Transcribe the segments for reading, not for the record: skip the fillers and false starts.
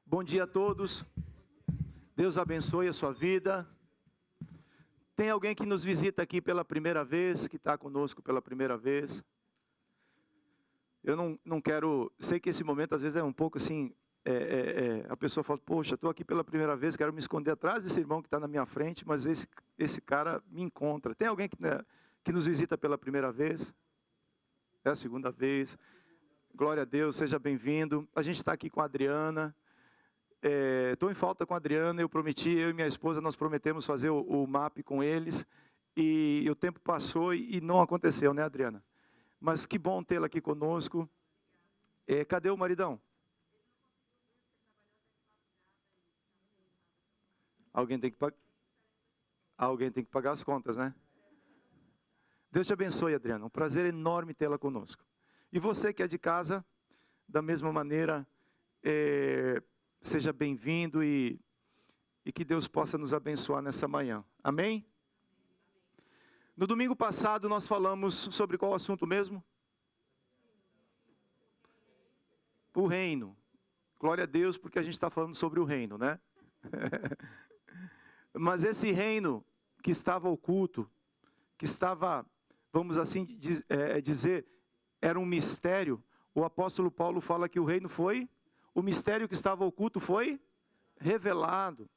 Bom dia a todos. Deus abençoe a sua vida. Tem alguém que nos visita aqui pela primeira vez, que está conosco pela primeira vez? Eu não quero... Sei que esse momento às vezes é um pouco assim... a pessoa fala, poxa, estou aqui pela primeira vez, quero me esconder atrás desse irmão que está na minha frente, mas esse cara me encontra. Tem alguém que nos visita pela primeira vez? É a segunda vez. Glória a Deus, seja bem-vindo. A gente está aqui com a Adriana. Estou em falta com a Adriana, eu e minha esposa, nós prometemos fazer o MAP com eles, e o tempo passou e não aconteceu, né, Adriana? Mas que bom tê-la aqui conosco. Cadê o maridão? Alguém tem que pagar as contas, né? Deus te abençoe, Adriana, um prazer enorme tê-la conosco. E você que é de casa, da mesma maneira, seja bem-vindo e que Deus possa nos abençoar nessa manhã. Amém? No domingo passado nós falamos sobre qual assunto mesmo? O reino. Glória a Deus, porque a gente está falando sobre o reino, né? Mas esse reino que estava oculto, que estava, vamos assim dizer, era um mistério. O apóstolo Paulo fala que o reino foi... O mistério que estava oculto foi revelado.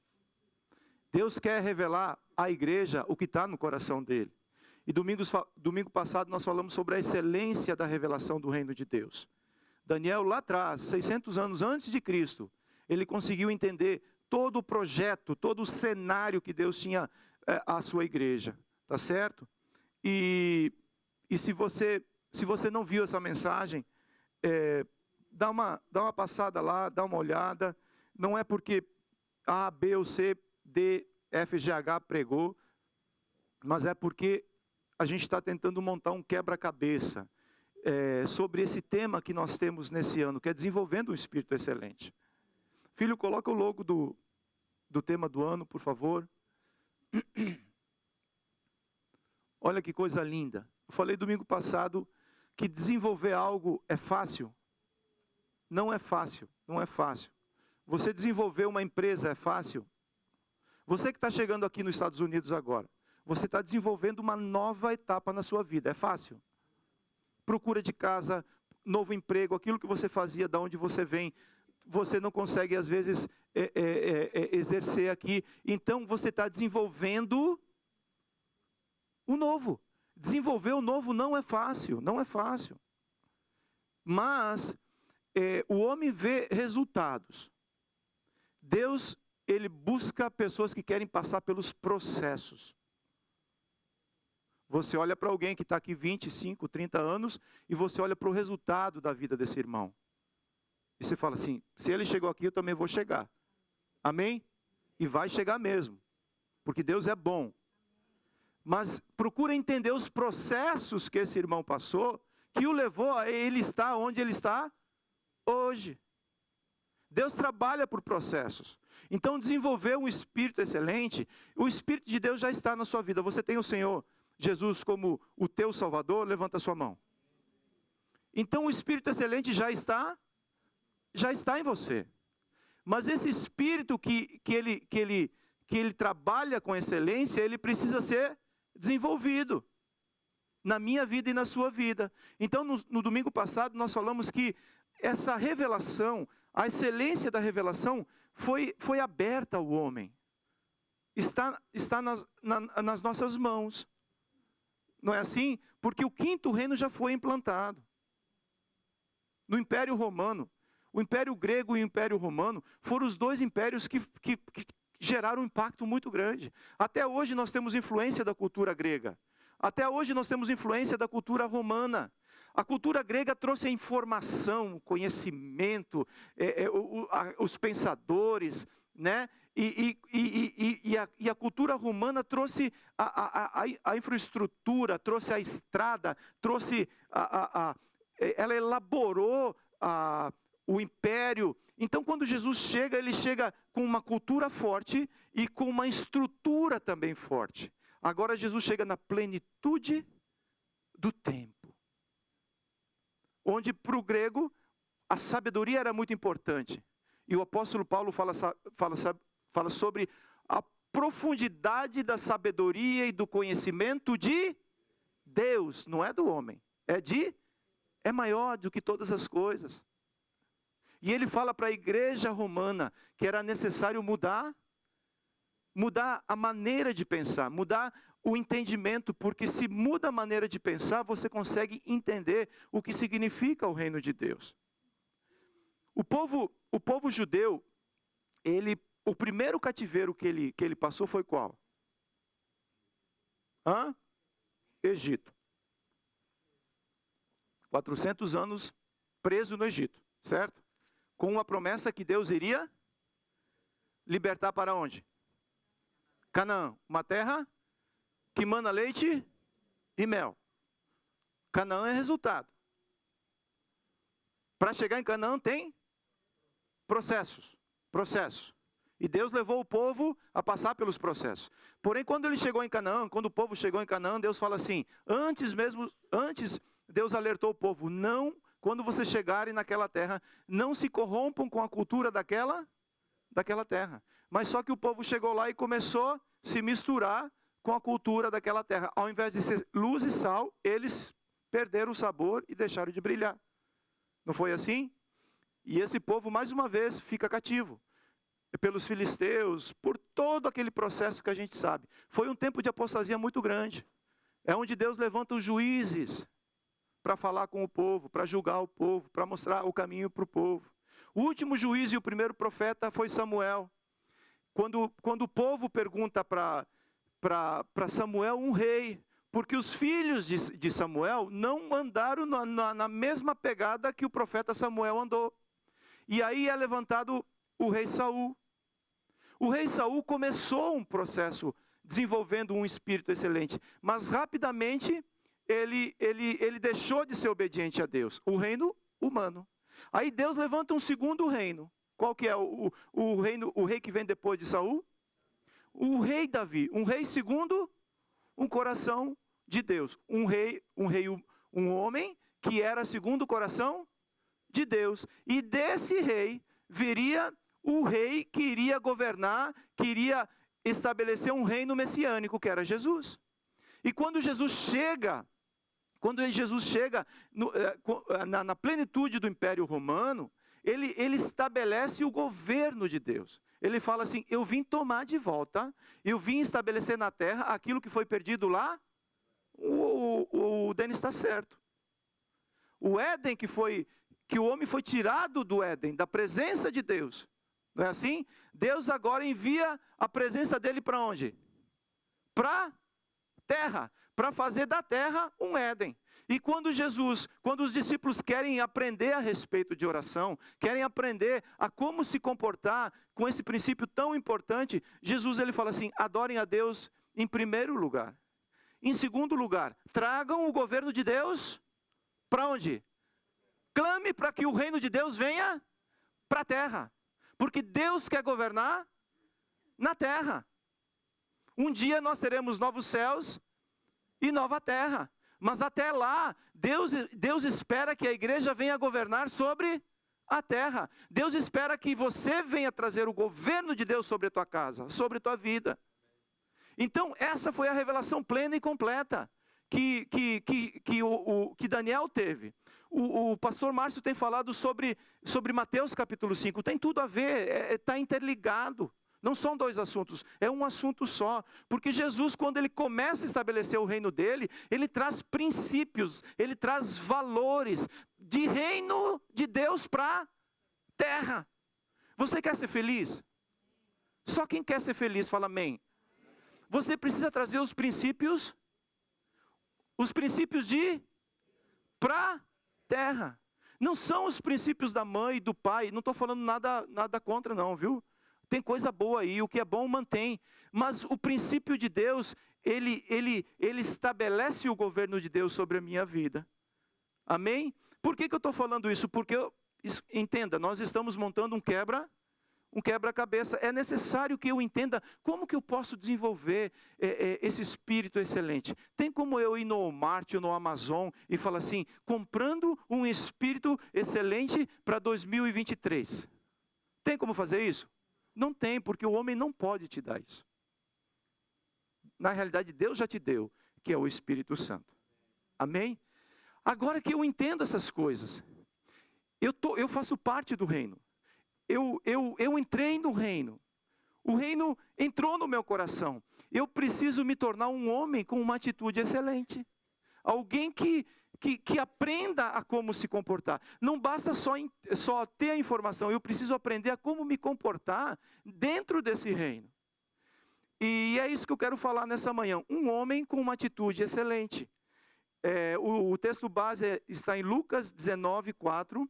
Deus quer revelar à igreja o que está no coração dele. E domingo passado nós falamos sobre a excelência da revelação do reino de Deus. Daniel lá atrás, 600 anos antes de Cristo, ele conseguiu entender todo o projeto, todo o cenário que Deus tinha à sua igreja. Tá certo? E se você não viu essa mensagem, dá uma passada lá, dá uma olhada. Não é porque A, B ou C, D, F, G, H pregou, mas é porque a gente está tentando montar um quebra-cabeça sobre esse tema que nós temos nesse ano, que é desenvolvendo um espírito excelente. Filho, coloca o logo do tema do ano, por favor. Olha que coisa linda. Eu falei domingo passado que desenvolver algo é fácil. Não é fácil, não é fácil. Você desenvolver uma empresa é fácil? Você que está chegando aqui nos Estados Unidos agora, você está desenvolvendo uma nova etapa na sua vida, é fácil? Procura de casa, novo emprego, aquilo que você fazia, de onde você vem, você não consegue às vezes exercer aqui, então você está desenvolvendo o novo. Desenvolver o novo não é fácil, não é fácil. Mas... o homem vê resultados. Deus, ele busca pessoas que querem passar pelos processos. Você olha para alguém que está aqui 25, 30 anos, e você olha para o resultado da vida desse irmão. E você fala assim, se ele chegou aqui, eu também vou chegar. Amém? E vai chegar mesmo. Porque Deus é bom. Mas procura entender os processos que esse irmão passou, que o levou a ele estar onde ele está hoje. Deus trabalha por processos. Então desenvolver um espírito excelente, o Espírito de Deus já está na sua vida. Você tem o Senhor Jesus como o teu Salvador? Levanta a sua mão. Então o Espírito excelente já está em você. Mas esse Espírito que ele trabalha com excelência, ele precisa ser desenvolvido na minha vida e na sua vida. Então no domingo passado nós falamos que essa revelação, a excelência da revelação foi aberta ao homem. Está nas nossas mãos. Não é assim? Porque o quinto reino já foi implantado. No Império Romano, o Império Grego e o Império Romano foram os dois impérios que geraram um impacto muito grande. Até hoje nós temos influência da cultura grega. Até hoje nós temos influência da cultura romana. A cultura grega trouxe a informação, conhecimento, os pensadores, né? E a cultura romana trouxe a infraestrutura, trouxe a estrada, ela elaborou o império. Então quando Jesus chega, ele chega com uma cultura forte e com uma estrutura também forte. Agora Jesus chega na plenitude do tempo. Onde para o grego a sabedoria era muito importante. E o apóstolo Paulo fala sobre a profundidade da sabedoria e do conhecimento de Deus, não é do homem, é maior do que todas as coisas. E ele fala para a igreja romana que era necessário mudar a maneira de pensar, mudar o entendimento, porque se muda a maneira de pensar, você consegue entender o que significa o reino de Deus. O povo judeu, o primeiro cativeiro que ele passou foi qual? Egito. 400 anos preso no Egito, certo? Com uma promessa que Deus iria libertar para onde? Canaã, uma terra que mana leite e mel. Canaã é resultado. Para chegar em Canaã tem processos. E Deus levou o povo a passar pelos processos. Porém, quando o povo chegou em Canaã, Deus fala assim, antes Deus alertou o povo, não, quando vocês chegarem naquela terra, não se corrompam com a cultura daquela terra. Mas só que o povo chegou lá e começou a se misturar com a cultura daquela terra. Ao invés de ser luz e sal, eles perderam o sabor e deixaram de brilhar. Não foi assim? E esse povo, mais uma vez, fica cativo. Pelos filisteus, por todo aquele processo que a gente sabe. Foi um tempo de apostasia muito grande. É onde Deus levanta os juízes para falar com o povo, para julgar o povo, para mostrar o caminho para o povo. O último juiz e o primeiro profeta foi Samuel. Quando o povo pergunta para Samuel um rei, porque os filhos de Samuel não andaram na mesma pegada que o profeta Samuel andou. E aí é levantado o rei Saul. O rei Saul começou um processo desenvolvendo um espírito excelente, mas rapidamente ele deixou de ser obediente a Deus, o reino humano. Aí Deus levanta um segundo reino. Qual que é o rei que vem depois de Saul? O rei Davi, um rei segundo um coração de Deus, um homem que era segundo o coração de Deus. E desse rei viria o rei que iria governar, que iria estabelecer um reino messiânico, que era Jesus. E quando Jesus chega na plenitude do Império Romano, ele estabelece o governo de Deus. Ele fala assim, eu vim tomar de volta, eu vim estabelecer na terra aquilo que foi perdido lá. O Denis está certo. O Éden que o homem foi tirado do Éden, da presença de Deus. Não é assim? Deus agora envia a presença dele para onde? Para terra, para fazer da terra um Éden. E quando os discípulos querem aprender a respeito de oração, querem aprender a como se comportar com esse princípio tão importante, Jesus ele fala assim, adorem a Deus em primeiro lugar. Em segundo lugar, tragam o governo de Deus para onde? Clame para que o reino de Deus venha para a terra. Porque Deus quer governar na terra. Um dia nós teremos novos céus e nova terra. Mas até lá, Deus espera que a igreja venha governar sobre a terra. Deus espera que você venha trazer o governo de Deus sobre a tua casa, sobre a tua vida. Então, essa foi a revelação plena e completa que Daniel teve. O pastor Márcio tem falado sobre Mateus capítulo 5. Tem tudo a ver, está interligado. Não são dois assuntos, é um assunto só. Porque Jesus, quando ele começa a estabelecer o reino dele, ele traz princípios, ele traz valores de reino de Deus para a terra. Você quer ser feliz? Só quem quer ser feliz fala amém. Você precisa trazer os princípios de para terra. Não são os princípios da mãe e do pai, não estou falando nada contra não, viu? Tem coisa boa aí, o que é bom mantém. Mas o princípio de Deus, ele estabelece o governo de Deus sobre a minha vida. Amém? Por que eu estou falando isso? Porque, entenda, nós estamos montando um quebra-cabeça. É necessário que eu entenda como que eu posso desenvolver esse espírito excelente. Tem como eu ir no Walmart ou no Amazon e falar assim, comprando um espírito excelente para 2023. Tem como fazer isso? Não tem, porque o homem não pode te dar isso. Na realidade, Deus já te deu, que é o Espírito Santo. Amém? Agora que eu entendo essas coisas, eu faço parte do reino. Eu entrei no reino. O reino entrou no meu coração. Eu preciso me tornar um homem com uma atitude excelente. Alguém que aprenda a como se comportar. Não basta só ter a informação, eu preciso aprender a como me comportar dentro desse reino. E é isso que eu quero falar nessa manhã. Um homem com uma atitude excelente. O texto base está em Lucas 19:4,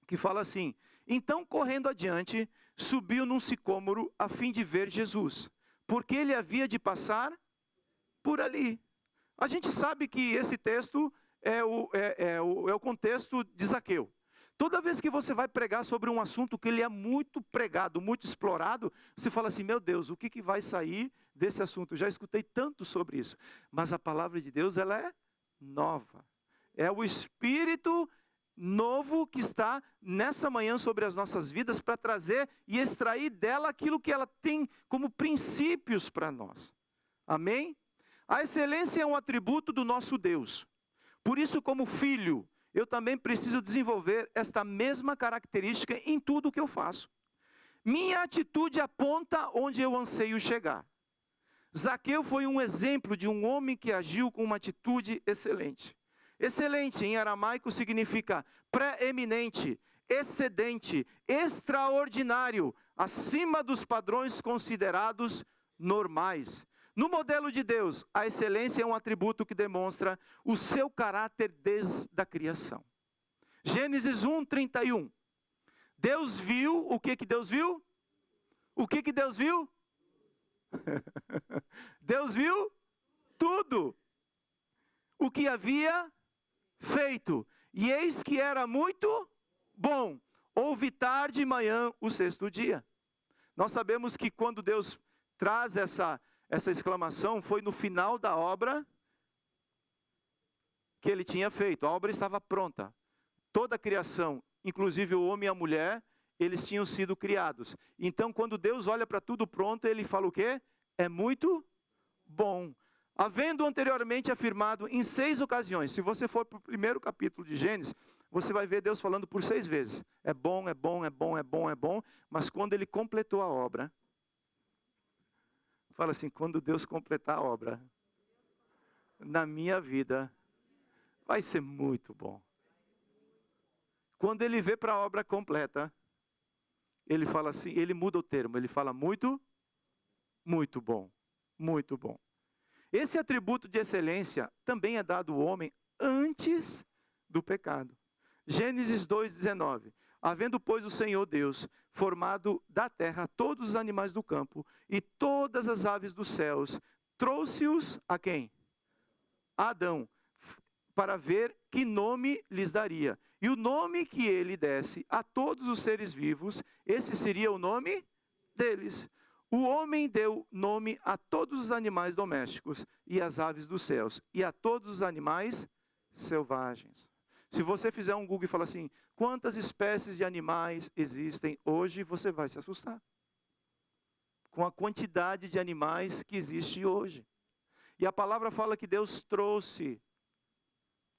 que fala assim: então, correndo adiante, subiu num sicômoro a fim de ver Jesus, porque ele havia de passar por ali. A gente sabe que esse texto é o contexto de Zaqueu. Toda vez que você vai pregar sobre um assunto que ele é muito pregado, muito explorado, você fala assim, meu Deus, o que vai sair desse assunto? Eu já escutei tanto sobre isso. Mas a palavra de Deus, ela é nova. É o Espírito novo que está nessa manhã sobre as nossas vidas para trazer e extrair dela aquilo que ela tem como princípios para nós. Amém? A excelência é um atributo do nosso Deus. Por isso, como filho, eu também preciso desenvolver esta mesma característica em tudo o que eu faço. Minha atitude aponta onde eu anseio chegar. Zaqueu foi um exemplo de um homem que agiu com uma atitude excelente. Excelente em aramaico significa preeminente, excedente, extraordinário, acima dos padrões considerados normais. No modelo de Deus, a excelência é um atributo que demonstra o seu caráter desde a criação. Gênesis 1:31. Deus viu, o que Deus viu? O que Deus viu? Deus viu tudo o que havia feito, e eis que era muito bom. Houve tarde e manhã o sexto dia. Nós sabemos que quando Deus traz essa exclamação, foi no final da obra que ele tinha feito. A obra estava pronta. Toda a criação, inclusive o homem e a mulher, eles tinham sido criados. Então, quando Deus olha para tudo pronto, ele fala o quê? É muito bom. Havendo anteriormente afirmado em 6 ocasiões, se você for para o primeiro capítulo de Gênesis, você vai ver Deus falando por 6 vezes. É bom, é bom, é bom, é bom, é bom. Mas quando ele completou a obra, fala assim, quando Deus completar a obra na minha vida, vai ser muito bom. Quando ele vê para a obra completa, ele fala assim, ele muda o termo, ele fala muito, muito bom, muito bom. Esse atributo de excelência também é dado ao homem antes do pecado. Gênesis 2:19. Havendo, pois, o Senhor Deus formado da terra todos os animais do campo e todas as aves dos céus, trouxe-os a quem? A Adão, para ver que nome lhes daria. E o nome que ele desse a todos os seres vivos, esse seria o nome deles. O homem deu nome a todos os animais domésticos e às aves dos céus e a todos os animais selvagens. Se você fizer um Google e falar assim, quantas espécies de animais existem hoje, você vai se assustar. Com a quantidade de animais que existe hoje. E a palavra fala que Deus trouxe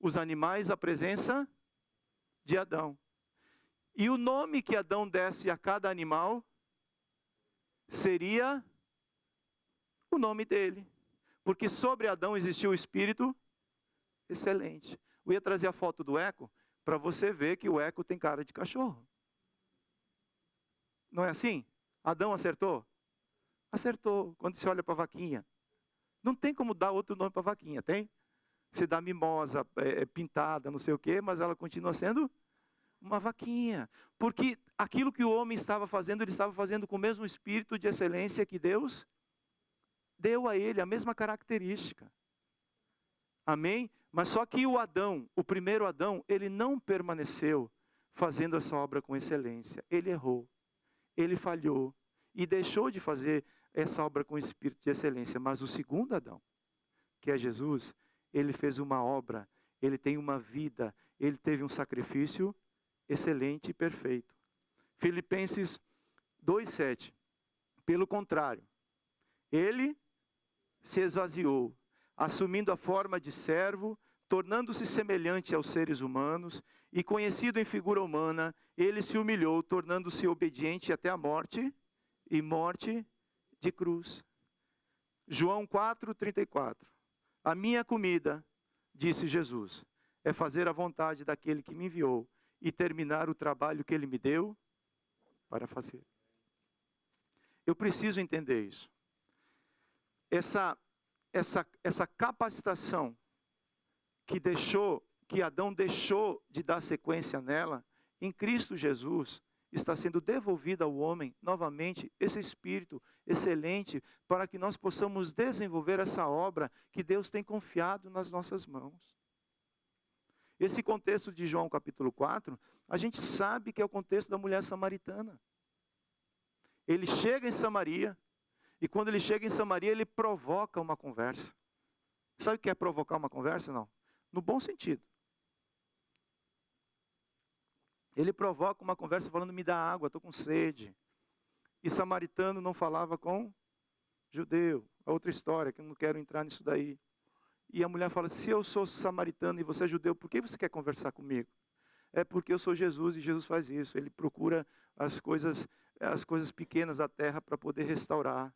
os animais à presença de Adão. E o nome que Adão desse a cada animal seria o nome dele. Porque sobre Adão existiu o Espírito excelente. Eu ia trazer a foto do Eco para você ver que o Eco tem cara de cachorro. Não é assim? Adão acertou? Acertou. Quando você olha para a vaquinha. Não tem como dar outro nome para a vaquinha, tem? Você dá mimosa, pintada, não sei o quê, mas ela continua sendo uma vaquinha. Porque aquilo que o homem estava fazendo, ele estava fazendo com o mesmo espírito de excelência que Deus deu a ele, a mesma característica. Amém? Mas só que o Adão, o primeiro Adão, ele não permaneceu fazendo essa obra com excelência. Ele errou, ele falhou e deixou de fazer essa obra com espírito de excelência. Mas o segundo Adão, que é Jesus, ele fez uma obra, ele tem uma vida, ele teve um sacrifício excelente e perfeito. Filipenses 2:7. Pelo contrário, ele se esvaziou, assumindo a forma de servo, tornando-se semelhante aos seres humanos, e conhecido em figura humana, ele se humilhou, tornando-se obediente até a morte, e morte de cruz. João 4:34. A minha comida, disse Jesus, é fazer a vontade daquele que me enviou e terminar o trabalho que ele me deu para fazer. Eu preciso entender isso. Essa capacitação que Adão deixou de dar sequência nela, em Cristo Jesus, está sendo devolvida ao homem, novamente, esse espírito excelente, para que nós possamos desenvolver essa obra que Deus tem confiado nas nossas mãos. Esse contexto de João capítulo 4, a gente sabe que é o contexto da mulher samaritana. Ele chega em Samaria, e quando ele chega em Samaria, ele provoca uma conversa. Sabe o que é provocar uma conversa? Não. No bom sentido. Ele provoca uma conversa falando, me dá água, estou com sede. E samaritano não falava com judeu. É outra história, que eu não quero entrar nisso daí. E a mulher fala, se eu sou samaritano e você é judeu, por que você quer conversar comigo? É porque eu sou Jesus e Jesus faz isso. Ele procura as coisas pequenas da terra para poder restaurar.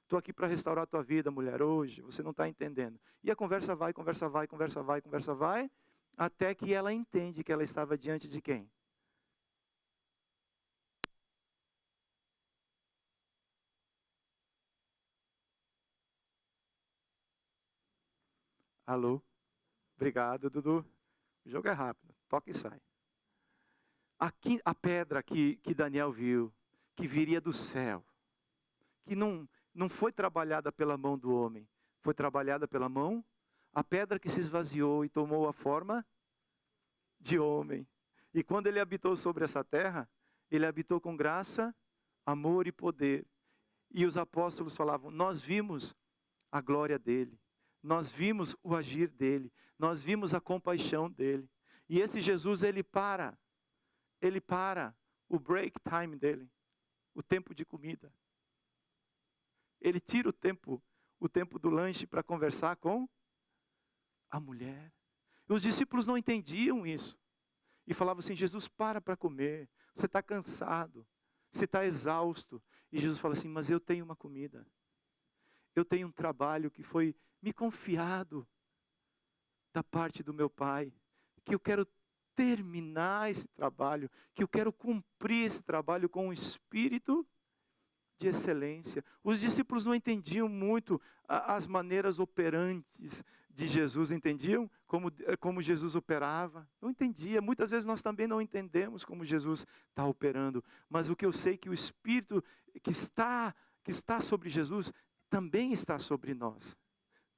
Estou aqui para restaurar a tua vida, mulher, hoje. Você não está entendendo. E a conversa vai, até que ela entende que ela estava diante de quem? Alô? Obrigado, Dudu. O jogo é rápido, toca e sai. Aqui, a pedra que Daniel viu, que viria do céu, que não foi trabalhada pela mão do homem, foi trabalhada pela mão, a pedra que se esvaziou e tomou a forma de homem. E quando ele habitou sobre essa terra, ele habitou com graça, amor e poder. E os apóstolos falavam, nós vimos a glória dele. Nós vimos o agir dele, nós vimos a compaixão dele. E esse Jesus, ele para o break time dele, o tempo de comida. Ele tira o tempo do lanche para conversar com a mulher. E os discípulos não entendiam isso. E falavam assim, Jesus, para comer, você está cansado, você está exausto. E Jesus fala assim, mas eu tenho uma comida. Eu tenho um trabalho que foi me confiado da parte do meu Pai, que eu quero terminar esse trabalho, que eu quero cumprir esse trabalho com um espírito de excelência. Os discípulos não entendiam muito as maneiras operantes de Jesus, entendiam como Jesus operava? Não entendia, muitas vezes nós também não entendemos como Jesus está operando, mas o que eu sei é que o espírito que está sobre Jesus também está sobre nós.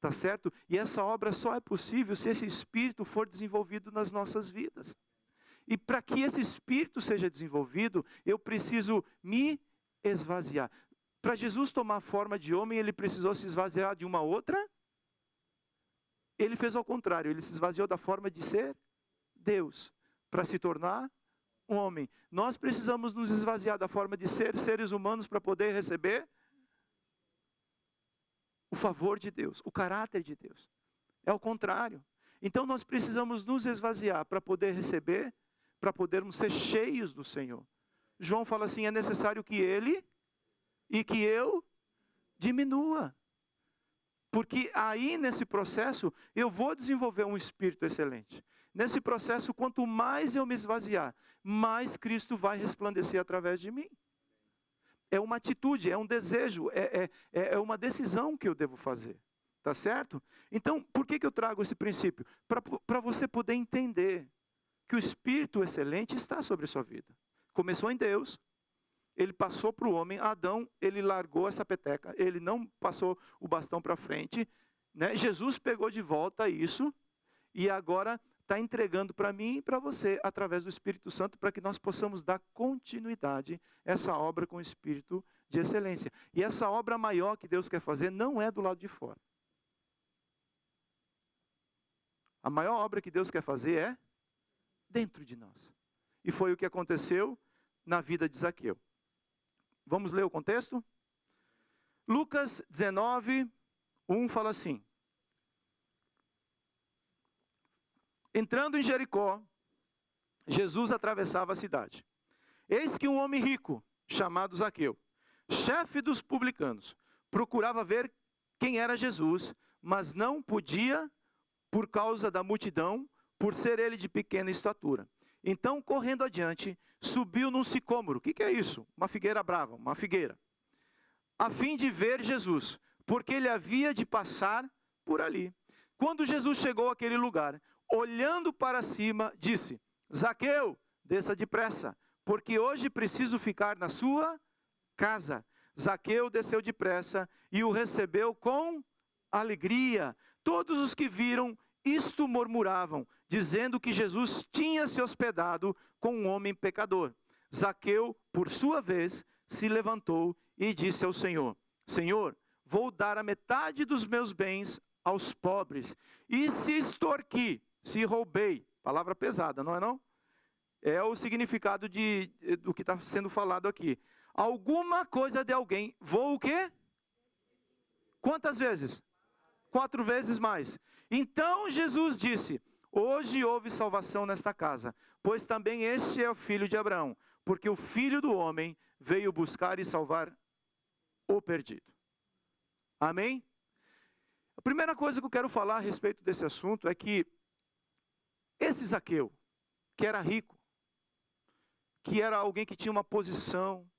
Tá certo? E essa obra só é possível se esse espírito for desenvolvido nas nossas vidas. E para que esse espírito seja desenvolvido, eu preciso me esvaziar. Para Jesus tomar forma de homem, ele precisou se esvaziar de uma outra? Ele fez ao contrário, ele se esvaziou da forma de ser Deus, para se tornar um homem. Nós precisamos nos esvaziar da forma de ser seres humanos para poder receber o favor de Deus, o caráter de Deus. É o contrário. Então nós precisamos nos esvaziar para poder receber, para podermos ser cheios do Senhor. João fala assim, é necessário que ele e que eu diminua. Porque aí nesse processo eu vou desenvolver um espírito excelente. Nesse processo, quanto mais eu me esvaziar, mais Cristo vai resplandecer através de mim. É uma atitude, é um desejo, é uma decisão que eu devo fazer. Tá certo? Então, por que eu trago esse princípio? Para você poder entender que o Espírito excelente está sobre a sua vida. Começou em Deus, ele passou para o homem, Adão, ele largou essa peteca, ele não passou o bastão para frente, né? Jesus pegou de volta isso, e agora está entregando para mim e para você, através do Espírito Santo, para que nós possamos dar continuidade a essa obra com o Espírito de excelência. E essa obra maior que Deus quer fazer não é do lado de fora. A maior obra que Deus quer fazer é dentro de nós. E foi o que aconteceu na vida de Zaqueu. Vamos ler o contexto? Lucas 19, 1 fala assim: entrando em Jericó, Jesus atravessava a cidade. Eis que um homem rico, chamado Zaqueu, chefe dos publicanos, procurava ver quem era Jesus, mas não podia por causa da multidão, por ser ele de pequena estatura. Então, correndo adiante, subiu num sicômoro. O que é isso? Uma figueira brava, uma figueira. A fim de ver Jesus, porque ele havia de passar por ali. Quando Jesus chegou àquele lugar, olhando para cima, disse: Zaqueu, desça depressa, porque hoje preciso ficar na sua casa. Zaqueu desceu depressa e o recebeu com alegria. Todos os que viram isto murmuravam, dizendo que Jesus tinha se hospedado com um homem pecador. Zaqueu, por sua vez, se levantou e disse ao Senhor: Senhor, vou dar a metade dos meus bens aos pobres. E se extorqui, se roubei, palavra pesada, não é não? É o significado do que está sendo falado aqui. Alguma coisa de alguém, vou o quê? Quantas vezes? 4 vezes mais. Então Jesus disse: hoje houve salvação nesta casa, pois também este é o filho de Abraão, porque o Filho do Homem veio buscar e salvar o perdido. Amém? A primeira coisa que eu quero falar a respeito desse assunto é que esse Zaqueu, que era rico, que era alguém que tinha uma posição,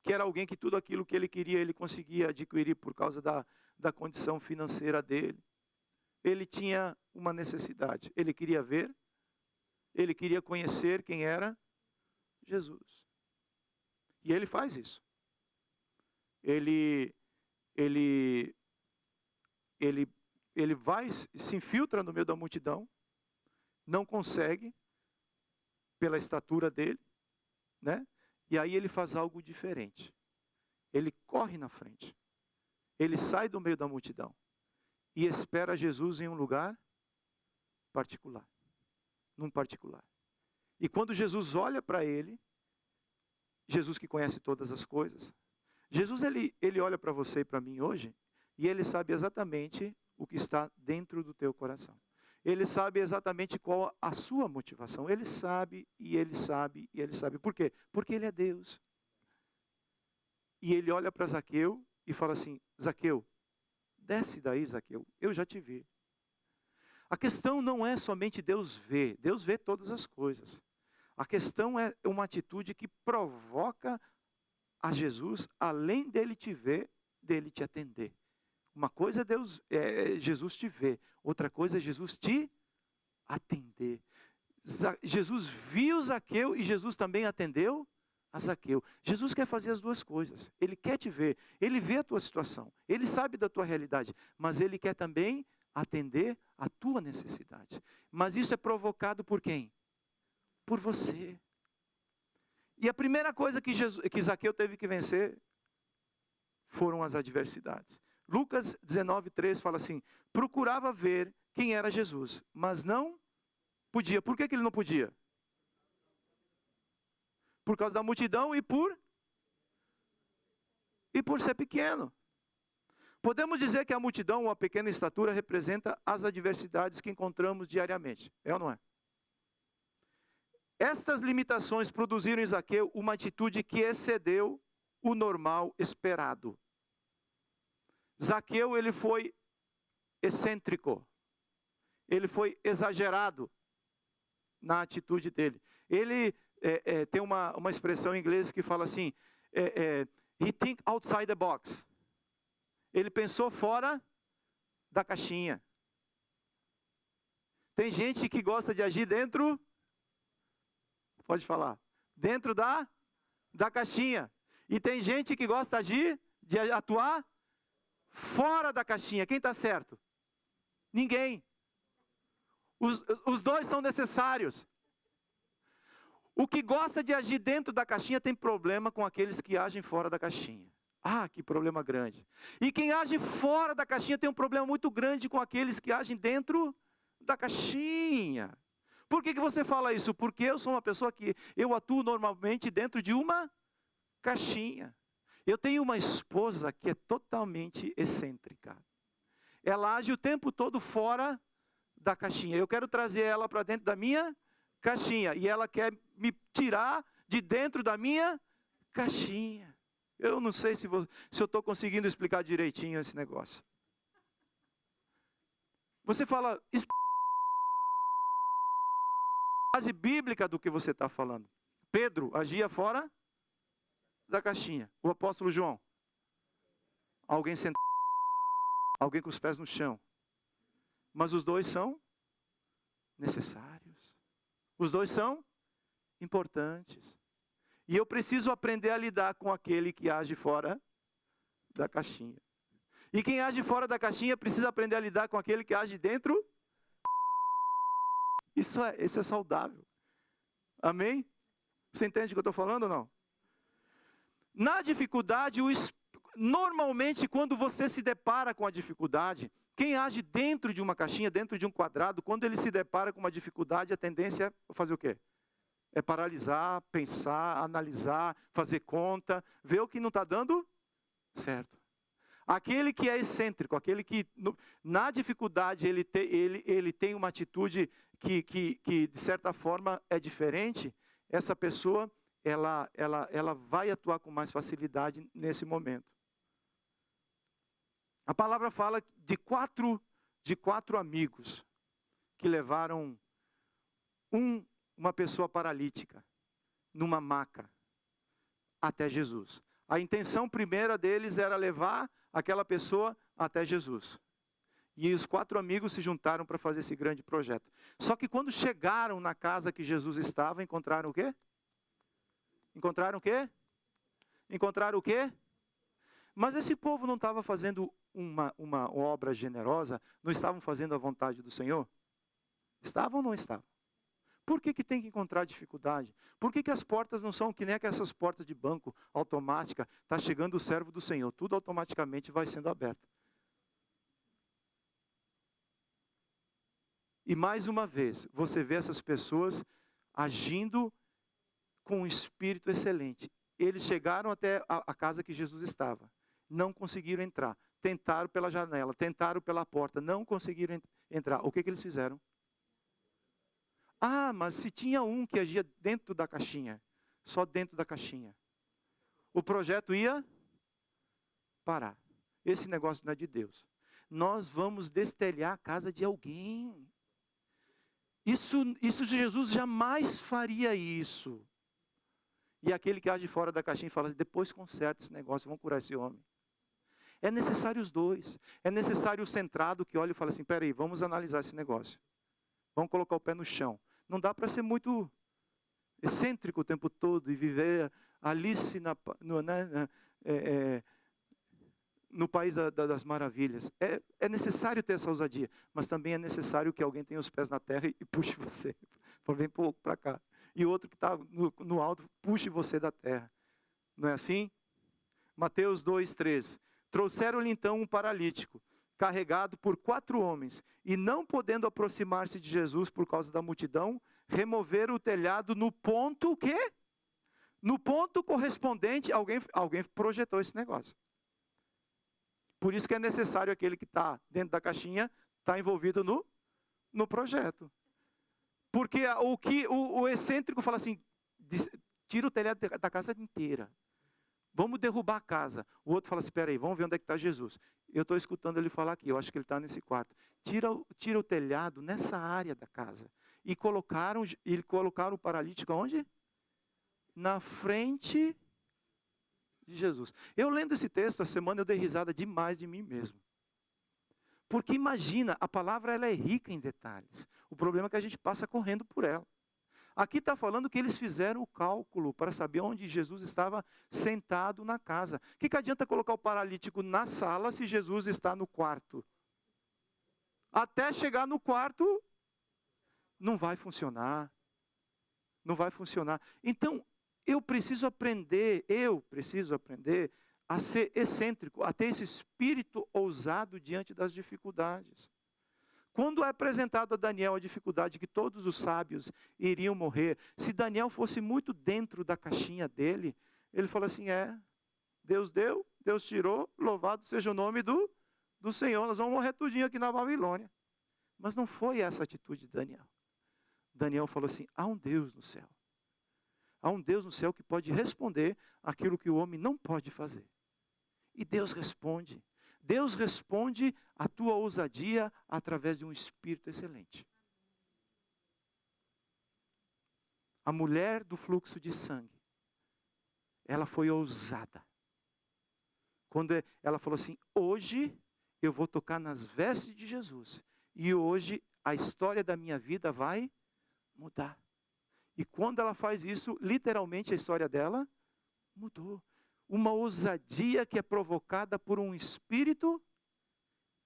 que era alguém que tudo aquilo que ele queria, ele conseguia adquirir por causa da condição financeira dele. Ele tinha uma necessidade, ele queria ver, ele queria conhecer quem era Jesus. E ele faz isso. Ele vai, se infiltra no meio da multidão, não consegue, pela estatura dele, né? E aí ele faz algo diferente. Ele corre na frente. Ele sai do meio da multidão e espera Jesus em um lugar particular. Num particular. E quando Jesus olha para ele, Jesus que conhece todas as coisas, Jesus ele olha para você e para mim hoje, e ele sabe exatamente o que está dentro do teu coração. Ele sabe exatamente qual a sua motivação. Ele sabe, e ele sabe, e ele sabe. Por quê? Porque ele é Deus. E ele olha para Zaqueu e fala assim: Zaqueu, desce daí, Zaqueu, eu já te vi. A questão não é somente Deus vê todas as coisas. A questão é uma atitude que provoca a Jesus, além dele te ver, dele te atender. Uma coisa é Jesus te ver, outra coisa é Jesus te atender. Jesus viu Zaqueu e Jesus também atendeu a Zaqueu. Jesus quer fazer as duas coisas. Ele quer te ver, ele vê a tua situação, ele sabe da tua realidade, mas ele quer também atender a tua necessidade. Mas isso é provocado por quem? Por você. E a primeira coisa que Zaqueu teve que vencer foram as adversidades. Lucas 19:3 fala assim: procurava ver quem era Jesus, mas não podia. Por que ele não podia? Por causa da multidão e por ser pequeno. Podemos dizer que a multidão, uma pequena estatura, representa as adversidades que encontramos diariamente. É ou não é? Estas limitações produziram em Zaqueu uma atitude que excedeu o normal esperado. Zaqueu, ele foi excêntrico. Ele foi exagerado na atitude dele. Ele tem uma expressão em inglês que fala assim, he think outside the box. Ele pensou fora da caixinha. Tem gente que gosta de agir dentro, pode falar, dentro da caixinha. E tem gente que gosta de atuar fora da caixinha. Quem está certo? Ninguém. Os dois são necessários. O que gosta de agir dentro da caixinha tem problema com aqueles que agem fora da caixinha. Ah, que problema grande. E quem age fora da caixinha tem um problema muito grande com aqueles que agem dentro da caixinha. Por que você fala isso? Porque eu sou uma pessoa que eu atuo normalmente dentro de uma caixinha. Eu tenho uma esposa que é totalmente excêntrica. Ela age o tempo todo fora da caixinha. Eu quero trazer ela para dentro da minha caixinha. E ela quer me tirar de dentro da minha caixinha. Eu não sei se eu estou conseguindo explicar direitinho esse negócio. Você fala, base bíblica do que você está falando. Pedro agia fora da caixinha. O apóstolo João. Alguém sentado. Alguém com os pés no chão. Mas os dois são necessários. Os dois são importantes. E eu preciso aprender a lidar com aquele que age fora da caixinha. E quem age fora da caixinha precisa aprender a lidar com aquele que age dentro. Isso é saudável. Amém? Você entende o que eu estou falando ou não? Na dificuldade, normalmente quando você se depara com a dificuldade, quem age dentro de uma caixinha, dentro de um quadrado, quando ele se depara com uma dificuldade, a tendência é fazer o quê? É paralisar, pensar, analisar, fazer conta, ver o que não está dando certo. Aquele que é excêntrico, aquele que na dificuldade ele tem uma atitude que de certa forma é diferente, essa pessoa ela vai atuar com mais facilidade nesse momento. A palavra fala de quatro amigos que levaram uma pessoa paralítica numa maca até Jesus. A intenção primeira deles era levar aquela pessoa até Jesus. E os 4 amigos se juntaram para fazer esse grande projeto. Só que quando chegaram na casa que Jesus estava, encontraram o quê? Encontraram o quê? Encontraram o quê? Mas esse povo não estava fazendo uma obra generosa? Não estavam fazendo a vontade do Senhor? Estavam ou não estavam? Por que tem que encontrar dificuldade? Por que as portas não são que nem essas portas de banco automática? Está chegando o servo do Senhor, tudo automaticamente vai sendo aberto. E mais uma vez, você vê essas pessoas agindo com um espírito excelente. Eles chegaram até a casa que Jesus estava. Não conseguiram entrar. Tentaram pela janela, tentaram pela porta, não conseguiram entrar. O que eles fizeram? Ah, mas se tinha um que agia dentro da caixinha, só dentro da caixinha, o projeto ia parar. Esse negócio não é de Deus. Nós vamos destelhar a casa de alguém. Isso Jesus jamais faria isso. E aquele que age fora da caixinha fala, depois conserta esse negócio, vamos curar esse homem. É necessário os dois. É necessário o centrado que olha e fala assim, peraí, vamos analisar esse negócio. Vamos colocar o pé no chão. Não dá para ser muito excêntrico o tempo todo e viver Alice no país das maravilhas. É necessário ter essa ousadia, mas também é necessário que alguém tenha os pés na terra e puxe você. Vem um pouco para cá. E outro que está no alto, puxe você da terra. Não é assim? Mateus 2:3. Trouxeram-lhe então um paralítico, carregado por 4 homens, e não podendo aproximar-se de Jesus por causa da multidão, removeram o telhado no ponto, o quê? No ponto correspondente, alguém projetou esse negócio. Por isso que é necessário aquele que está dentro da caixinha, está envolvido no projeto. Porque o excêntrico fala assim, tira o telhado da casa inteira. Vamos derrubar a casa. O outro fala assim, espera aí, vamos ver onde é que está Jesus. Eu estou escutando ele falar aqui, eu acho que ele está nesse quarto. Tira o telhado nessa área da casa. E colocaram o paralítico onde? Na frente de Jesus. Eu lendo esse texto, a semana eu dei risada demais de mim mesmo. Porque imagina, a palavra ela é rica em detalhes. O problema é que a gente passa correndo por ela. Aqui está falando que eles fizeram o cálculo para saber onde Jesus estava sentado na casa. O que adianta colocar o paralítico na sala se Jesus está no quarto? Até chegar no quarto, não vai funcionar. Não vai funcionar. Então, eu preciso aprender a ser excêntrico, a ter esse espírito ousado diante das dificuldades. Quando é apresentado a Daniel a dificuldade que todos os sábios iriam morrer, se Daniel fosse muito dentro da caixinha dele, ele fala assim, Deus deu, Deus tirou, louvado seja o nome do Senhor. Nós vamos morrer tudinho aqui na Babilônia. Mas não foi essa a atitude de Daniel. Daniel falou assim, há um Deus no céu. Há um Deus no céu que pode responder aquilo que o homem não pode fazer. E Deus responde. Deus responde a tua ousadia através de um espírito excelente. A mulher do fluxo de sangue, ela foi ousada. Quando ela falou assim, hoje eu vou tocar nas vestes de Jesus. E hoje a história da minha vida vai mudar. E quando ela faz isso, literalmente a história dela mudou. Uma ousadia que é provocada por um espírito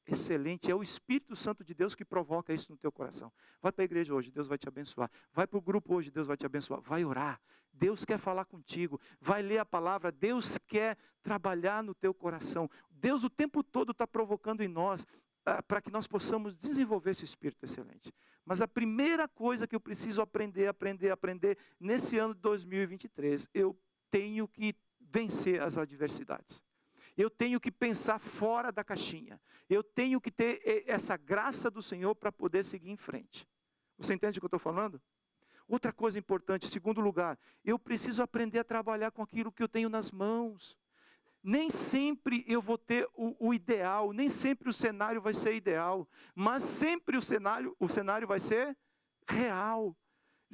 excelente. É o Espírito Santo de Deus que provoca isso no teu coração. Vai para a igreja hoje, Deus vai te abençoar. Vai para o grupo hoje, Deus vai te abençoar. Vai orar, Deus quer falar contigo. Vai ler a palavra, Deus quer trabalhar no teu coração. Deus o tempo todo está provocando em nós para que nós possamos desenvolver esse espírito excelente. Mas a primeira coisa que eu preciso aprender nesse ano de 2023, eu tenho que vencer as adversidades. Eu tenho que pensar fora da caixinha. Eu tenho que ter essa graça do Senhor para poder seguir em frente. Você entende o que eu estou falando? Outra coisa importante, segundo lugar, eu preciso aprender a trabalhar com aquilo que eu tenho nas mãos. Nem sempre eu vou ter o ideal, nem sempre o cenário vai ser ideal, mas sempre o cenário vai ser real.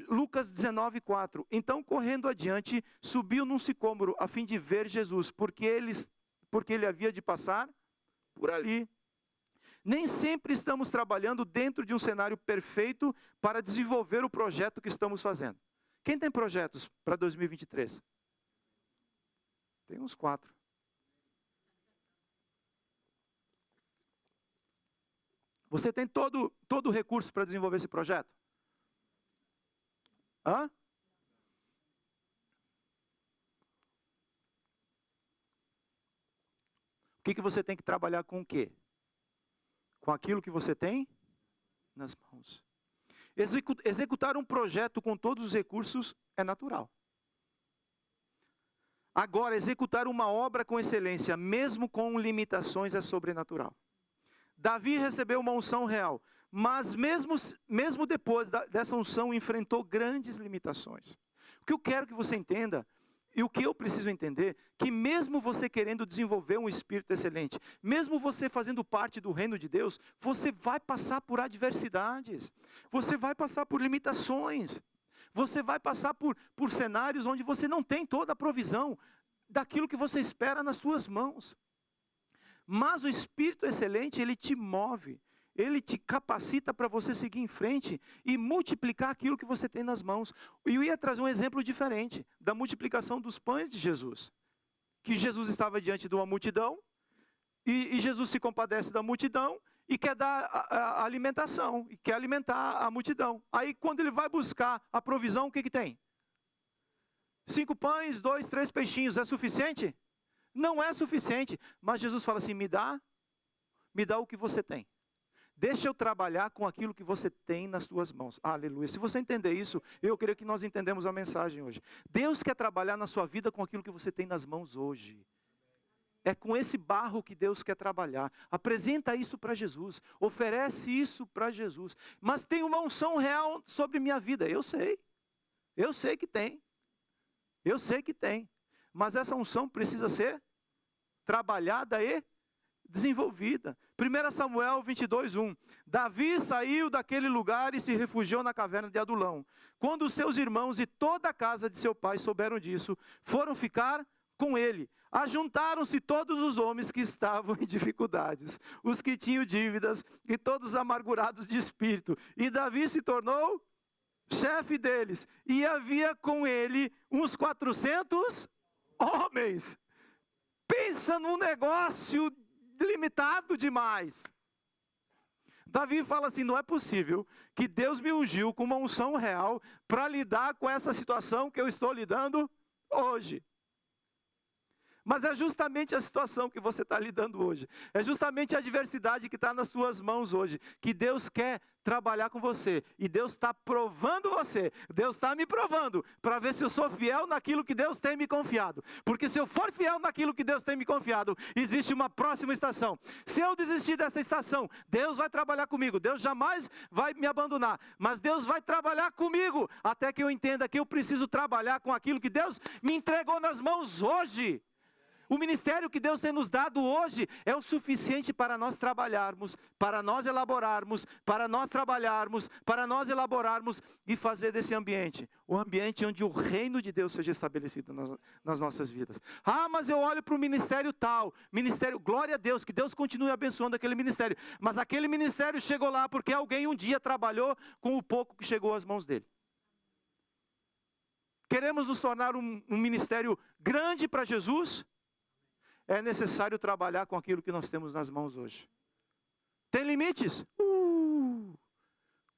Lucas 19:4. Então, correndo adiante, subiu num sicômoro a fim de ver Jesus, porque ele havia de passar por ali. Nem sempre estamos trabalhando dentro de um cenário perfeito para desenvolver o projeto que estamos fazendo. Quem tem projetos para 2023? Tem uns 4. Você tem todo o recurso para desenvolver esse projeto? Hã? O que você tem que trabalhar com o quê? Com aquilo que você tem nas mãos. Executar um projeto com todos os recursos é natural. Agora, executar uma obra com excelência, mesmo com limitações, é sobrenatural. Davi recebeu uma unção real, mas mesmo depois dessa unção, enfrentou grandes limitações. O que eu quero que você entenda, e o que eu preciso entender, que mesmo você querendo desenvolver um espírito excelente, mesmo você fazendo parte do reino de Deus, você vai passar por adversidades, você vai passar por limitações, você vai passar por cenários onde você não tem toda a provisão daquilo que você espera nas suas mãos. Mas o espírito excelente, ele te move, ele te capacita para você seguir em frente e multiplicar aquilo que você tem nas mãos. E eu ia trazer um exemplo diferente da multiplicação dos pães de Jesus. Que Jesus estava diante de uma multidão e Jesus se compadece da multidão e quer dar a alimentação, e quer alimentar a multidão. Aí quando ele vai buscar a provisão, o que tem? 5 pães, 2, 3 peixinhos, é suficiente? Não é suficiente, mas Jesus fala assim, me dá o que você tem. Deixa eu trabalhar com aquilo que você tem nas suas mãos. Aleluia. Se você entender isso, eu creio que nós entendemos a mensagem hoje. Deus quer trabalhar na sua vida com aquilo que você tem nas mãos hoje. É com esse barro que Deus quer trabalhar. Apresenta isso para Jesus. Oferece isso para Jesus. Mas tem uma unção real sobre minha vida. Eu sei que tem. Eu sei que tem. Mas essa unção precisa ser trabalhada e desenvolvida. 1 Samuel 22:1. Davi saiu daquele lugar e se refugiou na caverna de Adulão. Quando os seus irmãos e toda a casa de seu pai souberam disso, foram ficar com ele. Ajuntaram-se todos os homens que estavam em dificuldades, os que tinham dívidas e todos amargurados de espírito. E Davi se tornou chefe deles. E havia com ele uns 400 homens. Pensa num negócio limitado demais. Davi fala assim, não é possível que Deus me ungiu com uma unção real para lidar com essa situação que eu estou lidando hoje. Mas é justamente a situação que você está lidando hoje. É justamente a adversidade que está nas suas mãos hoje. Que Deus quer trabalhar com você. E Deus está provando você. Deus está me provando. Para ver se eu sou fiel naquilo que Deus tem me confiado. Porque se eu for fiel naquilo que Deus tem me confiado, existe uma próxima estação. Se eu desistir dessa estação, Deus vai trabalhar comigo. Deus jamais vai me abandonar. Mas Deus vai trabalhar comigo. Até que eu entenda que eu preciso trabalhar com aquilo que Deus me entregou nas mãos hoje. O ministério que Deus tem nos dado hoje é o suficiente para nós trabalharmos, para nós elaborarmos, para nós trabalharmos, para nós elaborarmos e fazer desse ambiente, o ambiente onde o reino de Deus seja estabelecido nas nossas vidas. Ah, mas eu olho para o ministério tal, ministério, glória a Deus, que Deus continue abençoando aquele ministério. Mas aquele ministério chegou lá porque alguém um dia trabalhou com o pouco que chegou às mãos dele. Queremos nos tornar um ministério grande para Jesus? É necessário trabalhar com aquilo que nós temos nas mãos hoje. Tem limites?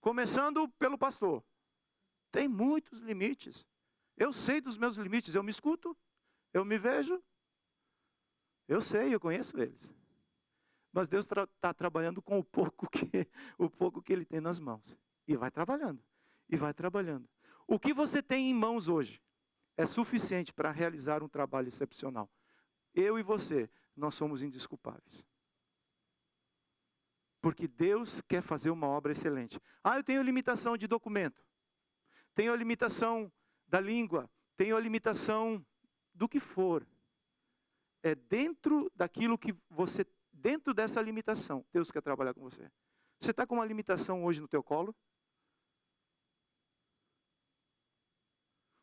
Começando pelo pastor. Tem muitos limites. Eu sei dos meus limites. Eu me escuto, eu me vejo. Eu sei, eu conheço eles. Mas Deus está trabalhando com o pouco que Ele tem nas mãos. E vai trabalhando. E vai trabalhando. O que você tem em mãos hoje é suficiente para realizar um trabalho excepcional. Eu e você, nós somos indesculpáveis. Porque Deus quer fazer uma obra excelente. Ah, eu tenho limitação de documento. Tenho a limitação da língua. Tenho a limitação do que for. É dentro daquilo que você, dentro dessa limitação, Deus quer trabalhar com você. Você está com uma limitação hoje no teu colo?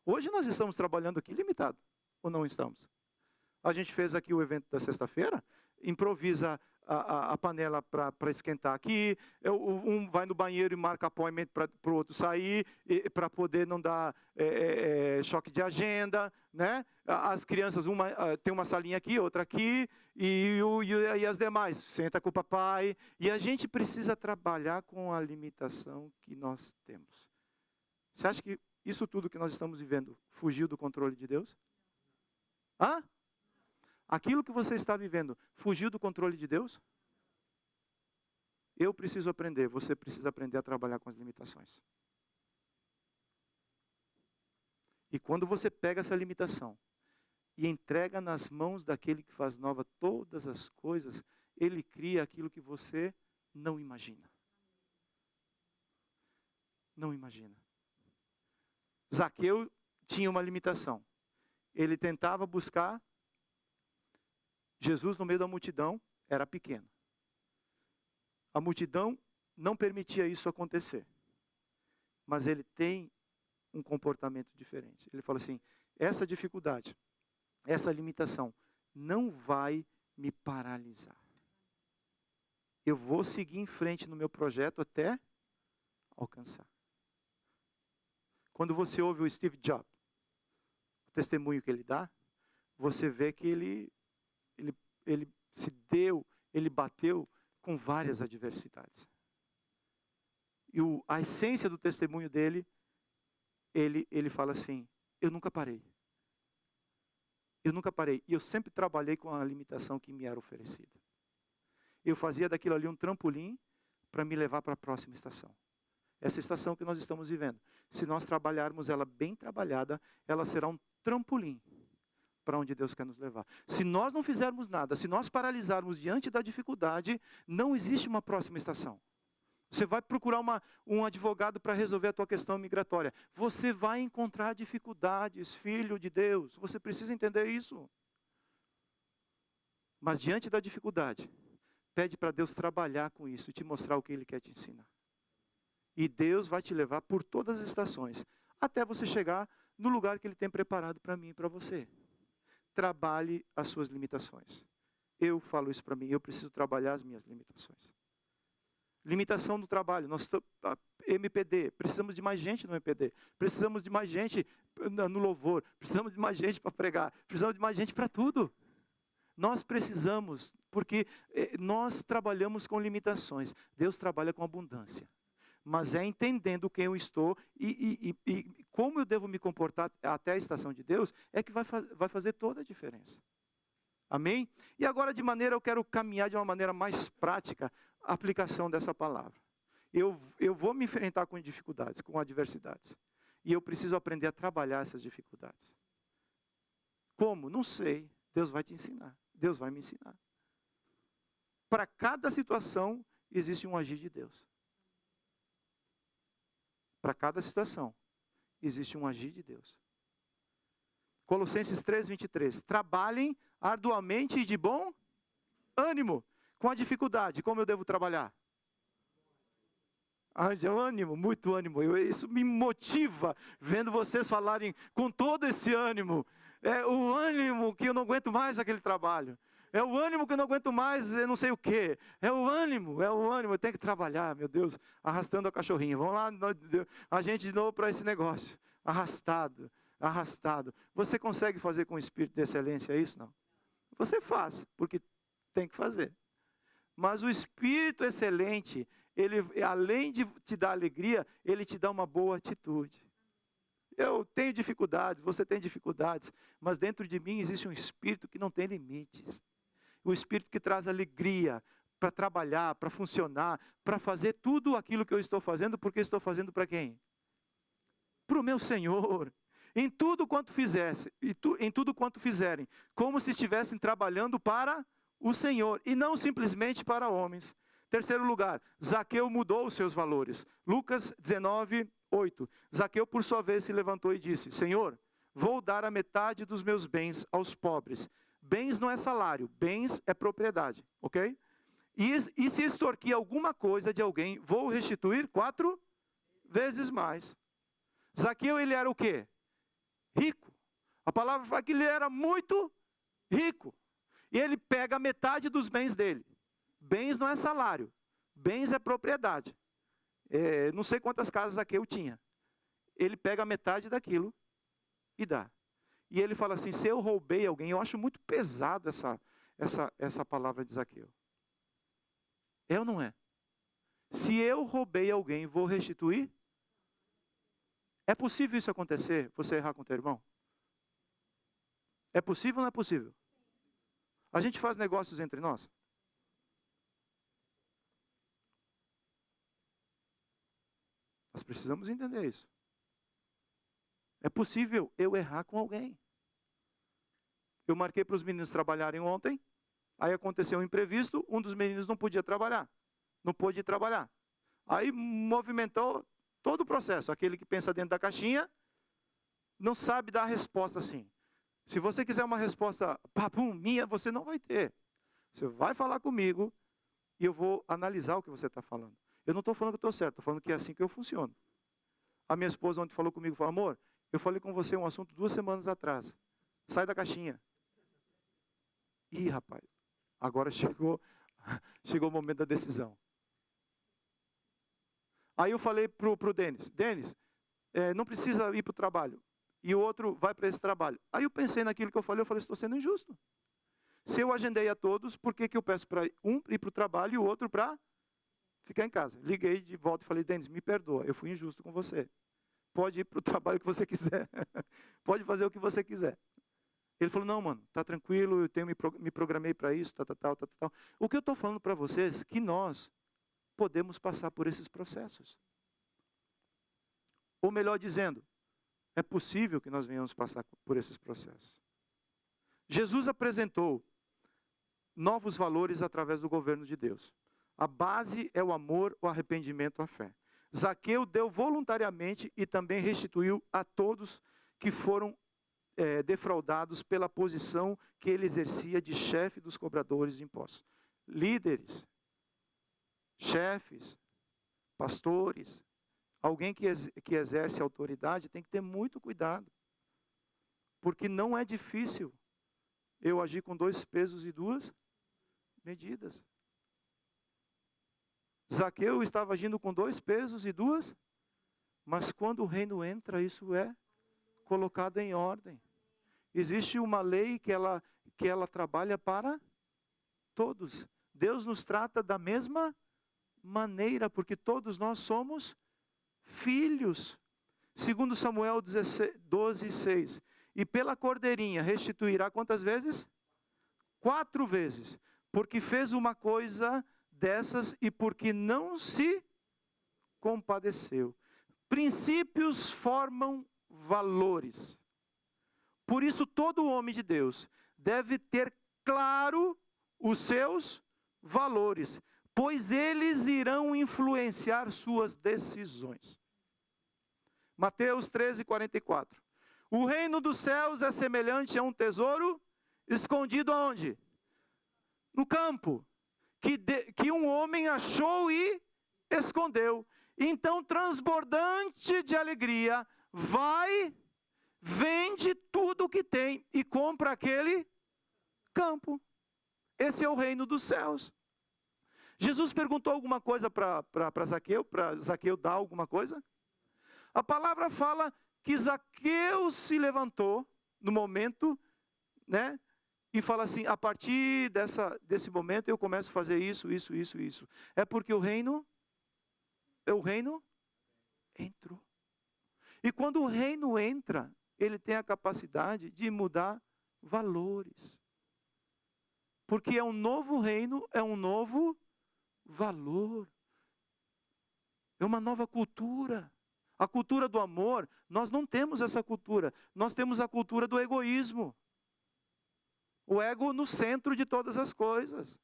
Hoje nós estamos trabalhando aqui limitado, ou não estamos? A gente fez aqui o evento da sexta-feira, improvisa a panela para esquentar aqui, um vai no banheiro e marca appointment para o outro sair, para poder não dar choque de agenda, né? As crianças, tem uma salinha aqui, outra aqui, e as demais, senta com o papai. E a gente precisa trabalhar com a limitação que nós temos. Você acha que isso tudo que nós estamos vivendo fugiu do controle de Deus? Hã? Aquilo que você está vivendo fugiu do controle de Deus? Eu preciso aprender, você precisa aprender a trabalhar com as limitações. E quando você pega essa limitação e entrega nas mãos daquele que faz nova todas as coisas, ele cria aquilo que você não imagina. Não imagina. Zaqueu tinha uma limitação. Ele tentava buscar Jesus no meio da multidão, era pequeno. A multidão não permitia isso acontecer. Mas ele tem um comportamento diferente. Ele fala assim, essa dificuldade, essa limitação não vai me paralisar. Eu vou seguir em frente no meu projeto até alcançar. Quando você ouve o Steve Jobs, o testemunho que ele dá, você vê que ele ele bateu com várias adversidades. E a essência do testemunho dele, ele fala assim, eu nunca parei. Eu nunca parei. E eu sempre trabalhei com a limitação que me era oferecida. Eu fazia daquilo ali um trampolim para me levar para a próxima estação. Essa estação que nós estamos vivendo. Se nós trabalharmos ela bem trabalhada, ela será um trampolim para onde Deus quer nos levar. Se nós não fizermos nada, se nós paralisarmos diante da dificuldade, não existe uma próxima estação. Você vai procurar um advogado para resolver a tua questão migratória. Você vai encontrar dificuldades, filho de Deus. Você precisa entender isso. Mas diante da dificuldade, pede para Deus trabalhar com isso e te mostrar o que Ele quer te ensinar. E Deus vai te levar por todas as estações, até você chegar no lugar que Ele tem preparado para mim e para você. Trabalhe as suas limitações. Eu falo isso para mim, eu preciso trabalhar as minhas limitações. Limitação no trabalho, MPD, precisamos de mais gente no MPD, precisamos de mais gente no louvor, precisamos de mais gente para pregar, precisamos de mais gente para tudo. Nós precisamos, porque nós trabalhamos com limitações, Deus trabalha com abundância. Mas é entendendo quem eu estou e como eu devo me comportar até a estação de Deus, é que vai fazer toda a diferença. Amém? E agora eu quero caminhar de uma maneira mais prática a aplicação dessa palavra. Eu vou me enfrentar com dificuldades, com adversidades. E eu preciso aprender a trabalhar essas dificuldades. Como? Não sei. Deus vai te ensinar. Deus vai me ensinar. Para cada situação, existe um agir de Deus. Para cada situação, existe um agir de Deus. Colossenses 3:23. Trabalhem arduamente e de bom ânimo. Com a dificuldade, como eu devo trabalhar? Ânimo, muito ânimo. Isso me motiva, vendo vocês falarem com todo esse ânimo. É o ânimo que eu não aguento mais aquele trabalho. É o ânimo que eu não aguento mais, eu não sei o quê. É o ânimo, eu tenho que trabalhar, meu Deus, arrastando a cachorrinha. Vamos lá, a gente de novo para esse negócio. Arrastado. Você consegue fazer com espírito de excelência isso? Não. Você faz, porque tem que fazer. Mas o espírito excelente, ele, além de te dar alegria, ele te dá uma boa atitude. Eu tenho dificuldades, você tem dificuldades, mas dentro de mim existe um espírito que não tem limites. O espírito que traz alegria para trabalhar, para funcionar, para fazer tudo aquilo que eu estou fazendo, porque estou fazendo para quem? Para o meu Senhor. Em tudo quanto fizerem, como se estivessem trabalhando para o Senhor, e não simplesmente para homens. Terceiro lugar, Zaqueu mudou os seus valores. Lucas 19:8. Zaqueu, por sua vez, se levantou e disse: Senhor, vou dar a metade dos meus bens aos pobres. Bens não é salário, bens é propriedade, ok? E se extorquir alguma coisa de alguém, vou restituir 4 vezes mais. Zaqueu, ele era o quê? Rico. A palavra fala que ele era muito rico. E ele pega a metade dos bens dele. Bens não é salário, bens é propriedade. Não sei quantas casas Zaqueu tinha. Ele pega a metade daquilo e dá. E ele fala assim, se eu roubei alguém, eu acho muito pesado essa palavra de Zaqueu. É ou não é? Se eu roubei alguém, vou restituir? É possível isso acontecer? Você errar com teu irmão? É possível ou não é possível? A gente faz negócios entre nós? Nós precisamos entender isso. É possível eu errar com alguém. Eu marquei para os meninos trabalharem ontem, aí aconteceu um imprevisto, um dos meninos não podia trabalhar. Não pôde trabalhar. Aí movimentou todo o processo. Aquele que pensa dentro da caixinha, não sabe dar a resposta assim. Se você quiser uma resposta, papum, minha, você não vai ter. Você vai falar comigo e eu vou analisar o que você está falando. Eu não estou falando que estou certo, estou falando que é assim que eu funciono. A minha esposa ontem falou comigo, falou, amor, eu falei com você um assunto 2 semanas atrás. Sai da caixinha. Ih, rapaz, agora chegou o momento da decisão. Aí eu falei para o Denis, não precisa ir para o trabalho. E o outro vai para esse trabalho. Aí eu pensei naquilo que eu falei estou sendo injusto. Se eu agendei a todos, por que eu peço para um ir para o trabalho e o outro para ficar em casa? Liguei de volta e falei, Denis, me perdoa, eu fui injusto com você. Pode ir para o trabalho que você quiser. Pode fazer o que você quiser. Ele falou, não, mano, tá tranquilo, eu me programei para isso, tal. O que eu estou falando para vocês é que nós podemos passar por esses processos. Ou melhor dizendo, é possível que nós venhamos passar por esses processos. Jesus apresentou novos valores através do governo de Deus. A base é o amor, o arrependimento, a fé. Zaqueu deu voluntariamente e também restituiu a todos que foram defraudados pela posição que ele exercia de chefe dos cobradores de impostos. Líderes, chefes, pastores, alguém que exerce autoridade tem que ter muito cuidado. Porque não é difícil eu agir com 2 pesos e 2 medidas. Zaqueu estava agindo com 2 pesos e 2, mas quando o reino entra, isso é colocado em ordem. Existe uma lei que ela trabalha para todos. Deus nos trata da mesma maneira, porque todos nós somos filhos. Segundo Samuel 12:6. E pela cordeirinha restituirá quantas vezes? 4 vezes. Porque fez uma coisa dessas e porque não se compadeceu. Princípios formam valores. Por isso, todo homem de Deus deve ter claro os seus valores, pois eles irão influenciar suas decisões. Mateus 13:44. O reino dos céus é semelhante a um tesouro escondido aonde? No campo, que um homem achou e escondeu. Então, transbordante de alegria, vai, vende tudo o que tem e compra aquele campo. Esse é o reino dos céus. Jesus perguntou alguma coisa para Zaqueu dar alguma coisa? A palavra fala que Zaqueu se levantou no momento, né? E fala assim, a partir desse momento eu começo a fazer isso. É porque o reino entrou. E quando o reino entra, ele tem a capacidade de mudar valores. Porque é um novo reino, é um novo valor. É uma nova cultura. A cultura do amor, nós não temos essa cultura. Nós temos a cultura do egoísmo. O ego no centro de todas as coisas.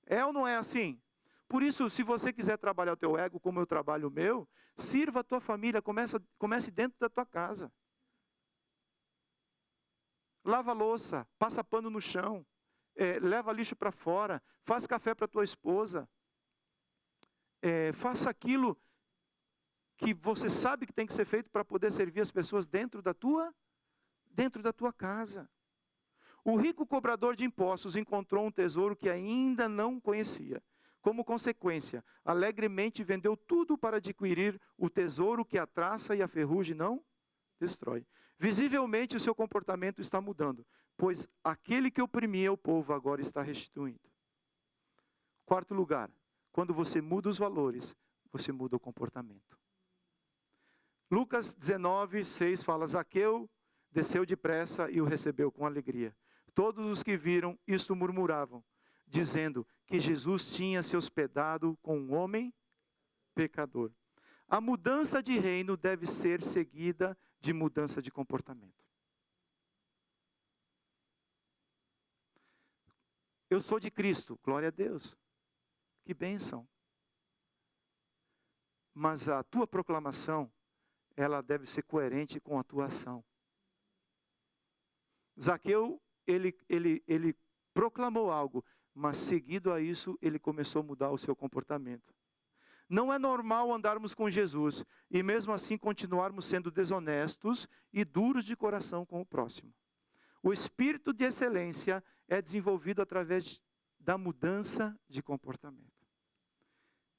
É ou não é assim? Por isso, se você quiser trabalhar o teu ego como eu trabalho o meu, sirva a tua família, comece dentro da tua casa. Lava a louça, passa pano no chão, leva lixo para fora, faz café para tua esposa. Faça aquilo que você sabe que tem que ser feito para poder servir as pessoas dentro da tua casa. O rico cobrador de impostos encontrou um tesouro que ainda não conhecia. Como consequência, alegremente vendeu tudo para adquirir o tesouro que a traça e a ferrugem não destrói. Visivelmente o seu comportamento está mudando, pois aquele que oprimia o povo agora está restituindo. 4º lugar, quando você muda os valores, você muda o comportamento. Lucas 19:6 fala, Zaqueu desceu depressa e o recebeu com alegria. Todos os que viram isso murmuravam, dizendo que Jesus tinha se hospedado com um homem pecador. A mudança de reino deve ser seguida de mudança de comportamento. Eu sou de Cristo, glória a Deus. Que bênção. Mas a tua proclamação, ela deve ser coerente com a tua ação. Zaqueu, ele proclamou algo, mas seguido a isso, ele começou a mudar o seu comportamento. Não é normal andarmos com Jesus e mesmo assim continuarmos sendo desonestos e duros de coração com o próximo. O espírito de excelência é desenvolvido através da mudança de comportamento.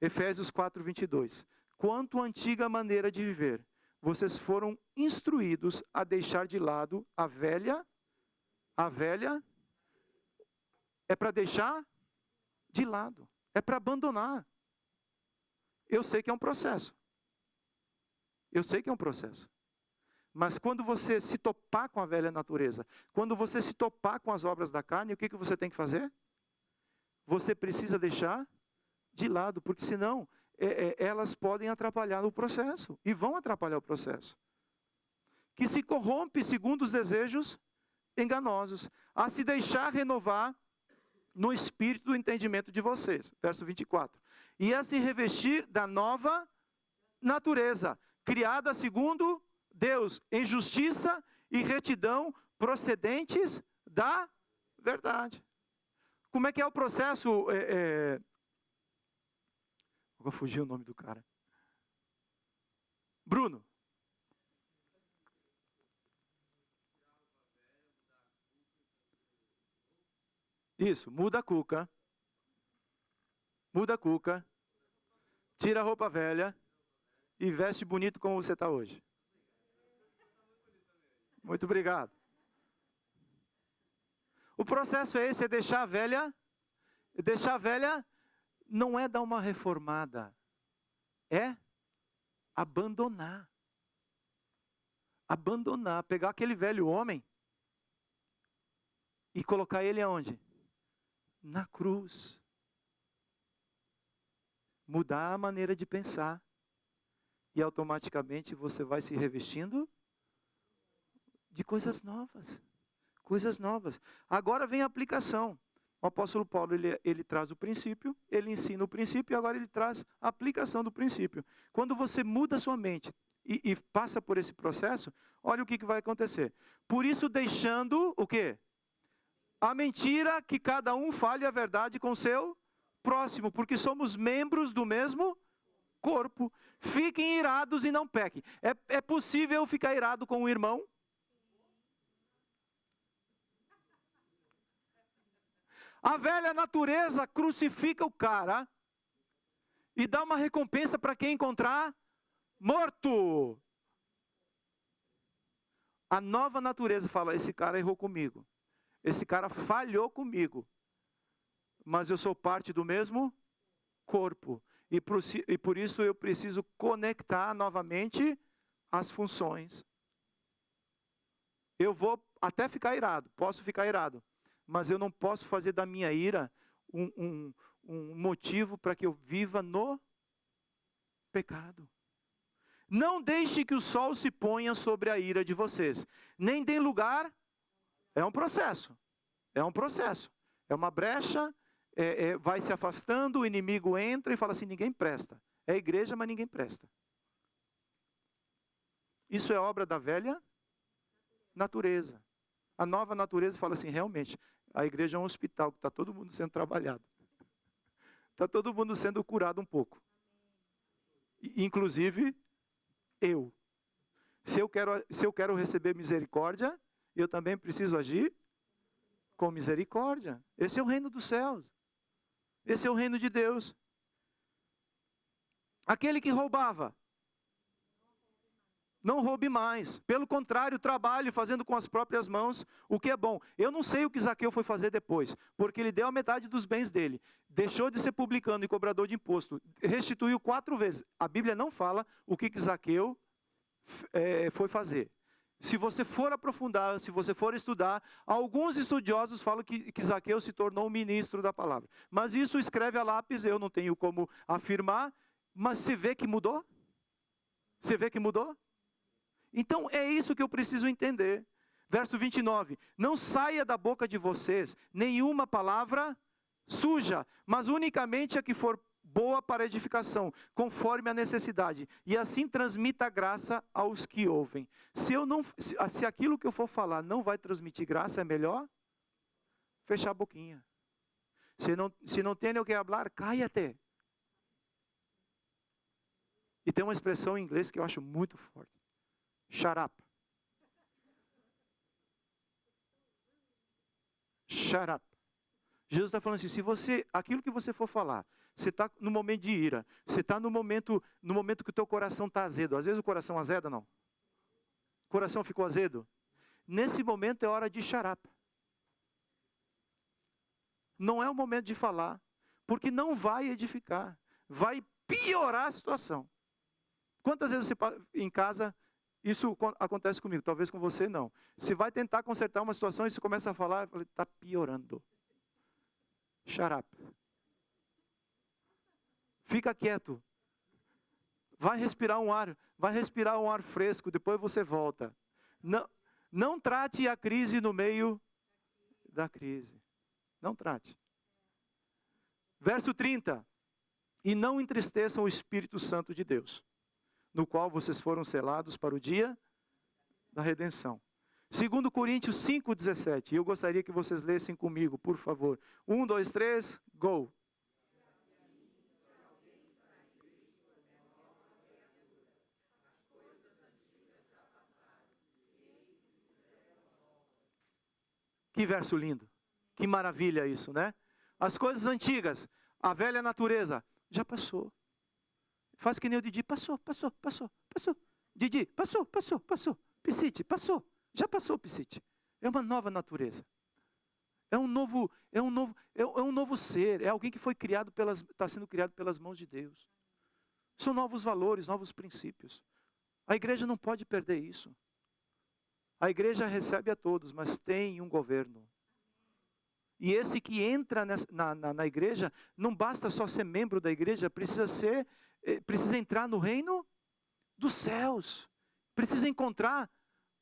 Efésios 4:22. Quanto à antiga maneira de viver, vocês foram instruídos a deixar de lado a velha é para deixar de lado, é para abandonar. Eu sei que é um processo. Mas quando você se topar com a velha natureza, quando você se topar com as obras da carne, o que você tem que fazer? Você precisa deixar de lado, porque senão elas podem atrapalhar o processo, e vão atrapalhar o processo. Que se corrompe segundo os desejos enganosos, a se deixar renovar no espírito do entendimento de vocês. Verso 24. E a se revestir da nova natureza, criada segundo Deus, em justiça e retidão procedentes da verdade. Como é que é o processo? Agora fugiu o nome do cara. Bruno. Isso, muda a cuca. Tira a roupa velha e veste bonito como você está hoje. Muito obrigado. O processo é esse, é deixar a velha. Deixar a velha não é dar uma reformada. É abandonar. Abandonar, pegar aquele velho homem e colocar ele aonde? Na cruz. Mudar a maneira de pensar. E automaticamente você vai se revestindo de coisas novas. Coisas novas. Agora vem a aplicação. O apóstolo Paulo, ele traz o princípio, ele ensina o princípio e agora ele traz a aplicação do princípio. Quando você muda a sua mente e passa por esse processo, olha o que vai acontecer. Por isso deixando o quê? A mentira, que cada um fale a verdade com o seu próximo, porque somos membros do mesmo corpo. Fiquem irados e não pequem. É possível ficar irado com o irmão? A velha natureza crucifica o cara e dá uma recompensa para quem encontrar morto. A nova natureza fala, esse cara errou comigo. Esse cara falhou comigo. Mas eu sou parte do mesmo corpo. E por isso eu preciso conectar novamente as funções. Eu vou até ficar irado, posso ficar irado. Mas eu não posso fazer da minha ira um motivo para que eu viva no pecado. Não deixe que o sol se ponha sobre a ira de vocês. Nem dê lugar. É um processo. É um processo. É uma brecha. Vai se afastando, o inimigo entra e fala assim, ninguém presta. É igreja, mas ninguém presta. Isso é obra da velha natureza. A nova natureza fala assim, realmente, a igreja é um hospital que está todo mundo sendo trabalhado. Está todo mundo sendo curado um pouco. Inclusive, eu. Se eu quero receber misericórdia, eu também preciso agir com misericórdia. Esse é o reino dos céus. Esse é o reino de Deus. Aquele que roubava, não roube mais. Pelo contrário, trabalhe fazendo com as próprias mãos o que é bom. Eu não sei o que Zaqueu foi fazer depois, porque ele deu a metade dos bens dele. Deixou de ser publicano e cobrador de imposto. Restituiu 4 vezes. A Bíblia não fala o que Zaqueu foi fazer. Se você for aprofundar, se você for estudar, alguns estudiosos falam que Zaqueu se tornou um ministro da palavra. Mas isso escreve a lápis, eu não tenho como afirmar, mas você vê que mudou? Você vê que mudou? Então é isso que eu preciso entender. Verso 29, não saia da boca de vocês nenhuma palavra suja, mas unicamente a que for boa para edificação, conforme a necessidade, e assim transmita graça aos que ouvem. Se aquilo que eu for falar não vai transmitir graça, é melhor fechar a boquinha. Se não tem o que falar, cállate. E tem uma expressão em inglês que eu acho muito forte. Shut up. Shut up. Jesus está falando assim, aquilo que você for falar, você está no momento de ira, você está no momento que o teu coração está azedo. Às vezes o coração azeda, não? O coração ficou azedo? Nesse momento é hora de shut up. Não é o momento de falar, porque não vai edificar, vai piorar a situação. Quantas vezes você em casa, isso acontece comigo, talvez com você não. Você vai tentar consertar uma situação e você começa a falar, está piorando. Shut up. Fica quieto. Vai respirar um ar fresco, depois você volta. Não trate a crise no meio da crise. Não trate. Verso 30. E não entristeçam o Espírito Santo de Deus, no qual vocês foram selados para o dia da redenção. 2 Coríntios 5,17. E eu gostaria que vocês lessem comigo, por favor. 1, 2, 3, go. Que verso lindo. Que maravilha isso, né? As coisas antigas, a velha natureza, já passou. Faz que nem o Didi, passou. Didi, passou. Piscite, passou. Já passou, Piscite. É uma nova natureza. É um novo ser. É alguém que foi criado está sendo criado pelas mãos de Deus. São novos valores, novos princípios. A igreja não pode perder isso. A igreja recebe a todos, mas tem um governo. E esse que entra na igreja, não basta só ser membro da igreja, precisa entrar no reino dos céus. Precisa encontrar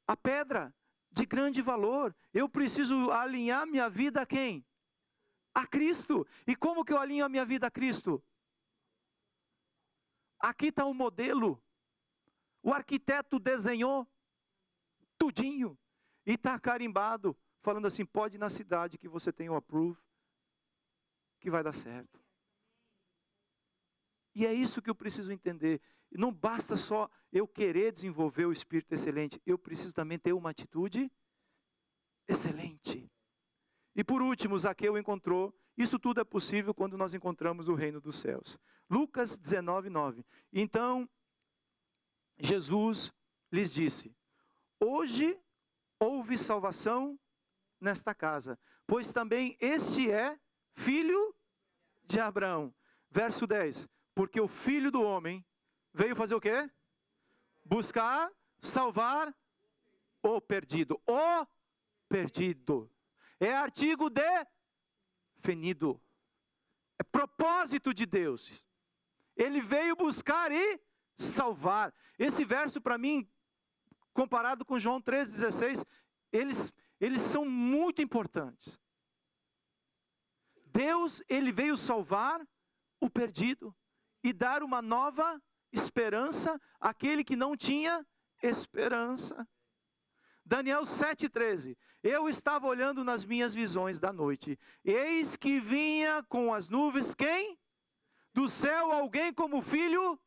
a pedra de grande valor. Eu preciso alinhar minha vida a quem? A Cristo. E como que eu alinho a minha vida a Cristo? Aqui está o modelo. O arquiteto desenhou tudinho. E está carimbado, falando assim, pode ir na cidade que você tem o approve, que vai dar certo. E é isso que eu preciso entender. Não basta só eu querer desenvolver o espírito excelente, eu preciso também ter uma atitude excelente. E por último, Zaqueu encontrou, isso tudo é possível quando nós encontramos o reino dos céus. Lucas 19:9. Então, Jesus lhes disse: hoje houve salvação nesta casa, pois também este é filho de Abraão. Verso 10. Porque o Filho do Homem veio fazer o quê? Buscar, salvar o perdido. O perdido. É artigo definido. É propósito de Deus. Ele veio buscar e salvar. Esse verso para mim, comparado com João 3,16, eles são muito importantes. Deus, ele veio salvar o perdido e dar uma nova esperança àquele que não tinha esperança. Daniel 7,13. Eu estava olhando nas minhas visões da noite. Eis que vinha com as nuvens, quem? Do céu alguém como filho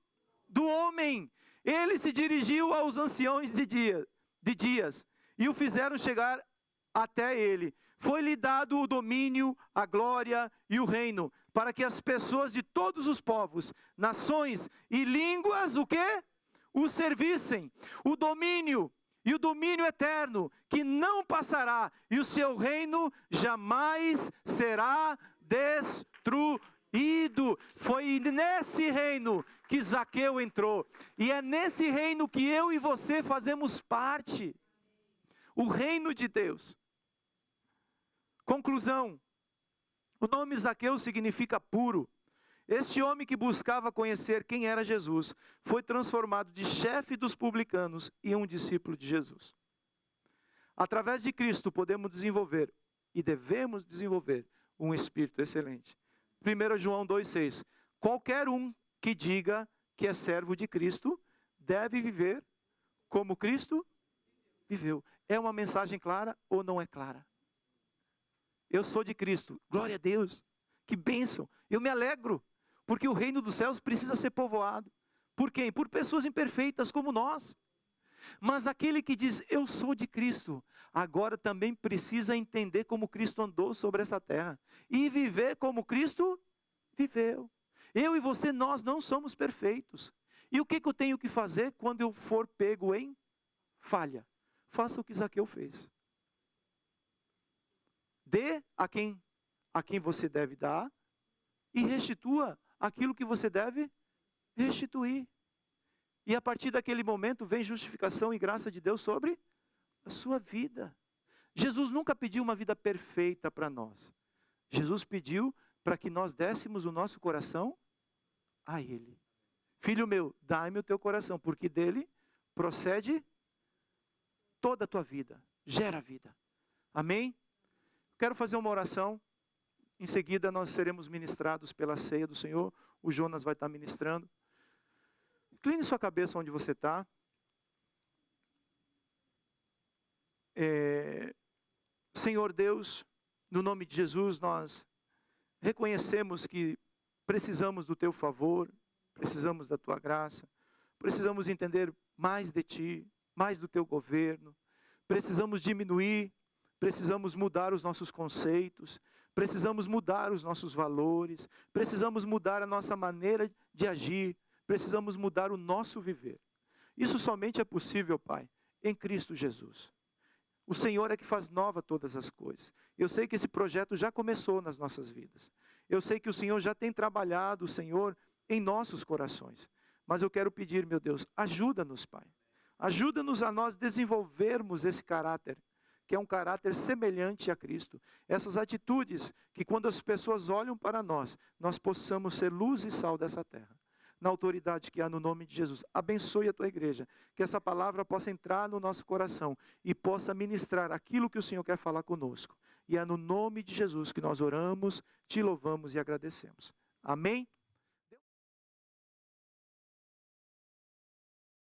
do homem. Ele se dirigiu aos anciões de dias e o fizeram chegar até ele. Foi-lhe dado o domínio, a glória e o reino, para que as pessoas de todos os povos, nações e línguas, o quê? O servissem. O domínio eterno, que não passará, e o seu reino jamais será destruído. Foi nesse reino que Zaqueu entrou, e é nesse reino que eu e você fazemos parte. O reino de Deus. Conclusão. O nome Zaqueu significa puro. Este homem que buscava conhecer quem era Jesus, foi transformado de chefe dos publicanos e um discípulo de Jesus. Através de Cristo podemos desenvolver, e devemos desenvolver, um espírito excelente. 1 João 2,6. Qualquer um que diga que é servo de Cristo, deve viver como Cristo viveu. É uma mensagem clara ou não é clara? Eu sou de Cristo, glória a Deus, que bênção, eu me alegro, porque o reino dos céus precisa ser povoado. Por quem? Por pessoas imperfeitas como nós. Mas aquele que diz, eu sou de Cristo, agora também precisa entender como Cristo andou sobre essa terra, e viver como Cristo viveu. Eu e você, nós não somos perfeitos. E o que eu tenho que fazer quando eu for pego em falha? Faça o que Zaqueu fez. Dê a quem você deve dar e restitua aquilo que você deve restituir. E a partir daquele momento vem justificação e graça de Deus sobre a sua vida. Jesus nunca pediu uma vida perfeita para nós. Jesus pediu para que nós dessemos o nosso coração a Ele. Filho meu, dai-me o teu coração, porque dele procede toda a tua vida, gera vida. Amém? Quero fazer uma oração. Em seguida nós seremos ministrados pela ceia do Senhor. O Jonas vai estar ministrando. Incline sua cabeça onde você está. Senhor Deus, no nome de Jesus, nós reconhecemos que precisamos do teu favor, precisamos da tua graça, precisamos entender mais de ti, mais do teu governo, precisamos diminuir, precisamos mudar os nossos conceitos, precisamos mudar os nossos valores, precisamos mudar a nossa maneira de agir, precisamos mudar o nosso viver. Isso somente é possível, Pai, em Cristo Jesus. O Senhor é que faz nova todas as coisas. Eu sei que esse projeto já começou nas nossas vidas. Eu sei que o Senhor já tem trabalhado, Senhor, em nossos corações. Mas eu quero pedir, meu Deus, ajuda-nos, Pai. Ajuda-nos a nós desenvolvermos esse caráter que é um caráter semelhante a Cristo. Essas atitudes que quando as pessoas olham para nós, nós possamos ser luz e sal dessa terra. Na autoridade que há no nome de Jesus. Abençoe a tua igreja, que essa palavra possa entrar no nosso coração e possa ministrar aquilo que o Senhor quer falar conosco. E é no nome de Jesus que nós oramos, te louvamos e agradecemos. Amém?